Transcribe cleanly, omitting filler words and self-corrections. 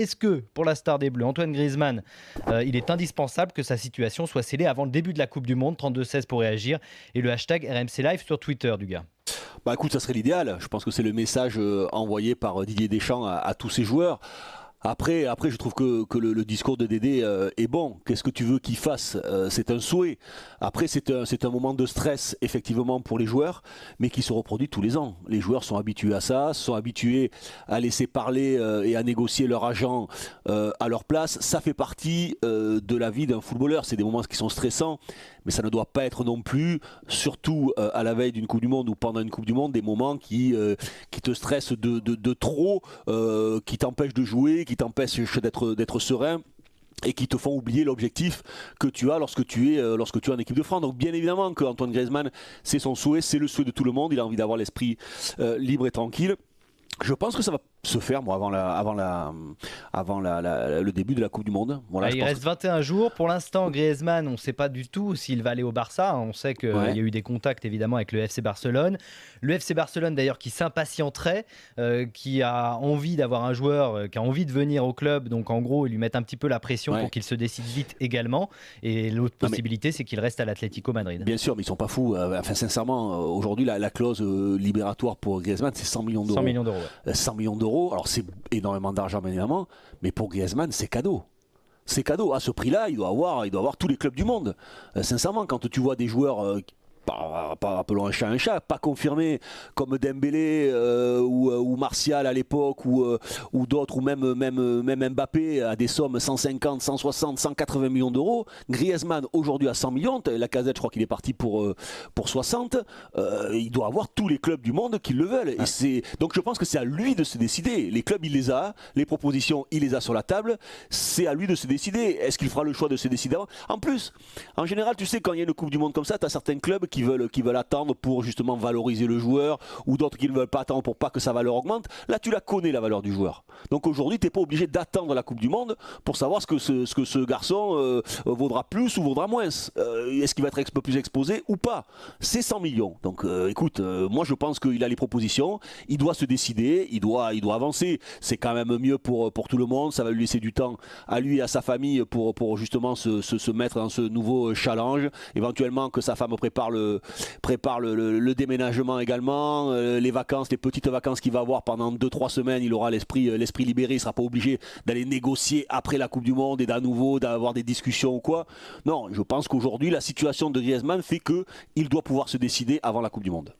Est-ce que, pour la star des Bleus, Antoine Griezmann, il est indispensable que sa situation soit scellée avant le début de la Coupe du Monde? 32-16 pour réagir et le hashtag RMC Live sur Twitter du gars. Bah écoute, ça serait l'idéal. Je pense que c'est le message envoyé par Didier Deschamps à tous ses joueurs. Après, je trouve que le discours de Dédé est bon. Qu'est-ce que tu veux qu'il fasse? C'est un souhait. Après, c'est un moment de stress, effectivement, pour les joueurs, mais qui se reproduit tous les ans. Les joueurs sont habitués à ça, sont habitués à laisser parler et à négocier leur agent à leur place. Ça fait partie de la vie d'un footballeur. C'est des moments qui sont stressants, mais ça ne doit pas être non plus, surtout à la veille d'une Coupe du Monde ou pendant une Coupe du Monde, des moments qui te stressent de trop, qui t'empêchent de jouer, qui t'empêchent d'être serein et qui te font oublier l'objectif que tu as lorsque tu es en équipe de France. Donc bien évidemment que Antoine Griezmann, c'est son souhait, c'est le souhait de tout le monde, il a envie d'avoir l'esprit libre et tranquille. Je pense que ça va se faire moi, avant le début de la Coupe du Monde. Voilà, Il reste 21 jours. Pour l'instant, Griezmann, on ne sait pas du tout s'il va aller au Barça. On sait qu'il y a eu des contacts évidemment avec le FC Barcelone. Le FC Barcelone d'ailleurs qui s'impatienterait, qui a envie d'avoir un joueur qui a envie de venir au club. Donc en gros, ils lui mettent un petit peu la pression pour qu'il se décide vite également. Et l'autre possibilité, c'est qu'il reste à l'Atlético Madrid. Bien sûr, mais ils ne sont pas fous. Enfin, sincèrement, aujourd'hui, la clause libératoire pour Griezmann, c'est 100 millions d'euros. 100 millions d'euros. 100 millions d'euros. Alors c'est énormément d'argent bien évidemment, mais pour Griezmann c'est cadeau. C'est cadeau. À ce prix-là, il doit avoir tous les clubs du monde. Sincèrement, quand tu vois des joueurs appelons un chat, pas confirmé comme Dembélé ou Martial à l'époque ou d'autres ou même Mbappé à des sommes 150, 160, 180 millions d'euros. Griezmann aujourd'hui à 100 millions, la Casette je crois qu'il est parti pour 60. Il doit avoir tous les clubs du monde qui le veulent. Et donc je pense que c'est à lui de se décider. Les clubs il les a, les propositions il les a sur la table. C'est à lui de se décider. Est-ce qu'il fera le choix de se décider avant? En plus, en général, tu sais quand il y a une Coupe du Monde comme ça, tu as certains clubs qui veulent attendre pour justement valoriser le joueur ou d'autres qui ne veulent pas attendre pour pas que sa valeur augmente. Là tu la connais la valeur du joueur. Donc aujourd'hui tu n'es pas obligé d'attendre la Coupe du Monde pour savoir ce que ce garçon vaudra plus ou vaudra moins. Est-ce qu'il va être un peu plus exposé ou pas? C'est 100 millions. Donc écoute, moi je pense qu'il a les propositions, il doit se décider, il doit avancer. C'est quand même mieux pour tout le monde, ça va lui laisser du temps à lui et à sa famille pour justement se mettre dans ce nouveau challenge. Éventuellement que sa femme prépare le déménagement également, les vacances, les petites vacances qu'il va avoir pendant 2-3 semaines, il aura l'esprit libéré, il ne sera pas obligé d'aller négocier après la Coupe du Monde et d'à nouveau d'avoir des discussions ou quoi. Non, je pense qu'aujourd'hui la situation de Griezmann fait qu'il doit pouvoir se décider avant la Coupe du Monde.